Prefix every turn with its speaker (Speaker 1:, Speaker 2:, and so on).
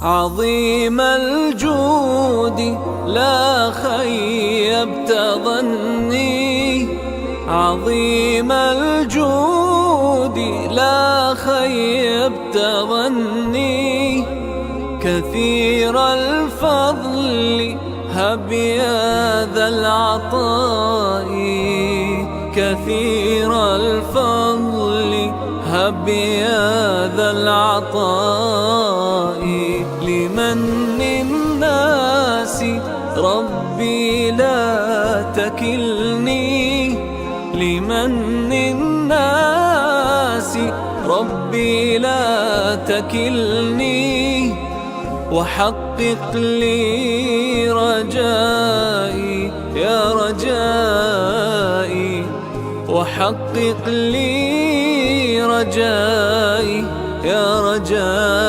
Speaker 1: عظيم الجود لا خيبت ظني، عظيم الجود لا خيبت ظني، كثير الفضل هب يا ذا العطاء، كثير الفضل هب يا ذا العطاء، لمن الناس ربي لا تكلني، لمن الناس ربي لا تكلني، وحقق لي رجائي يا رجائي، وحقق لي رجائي يا رجائي.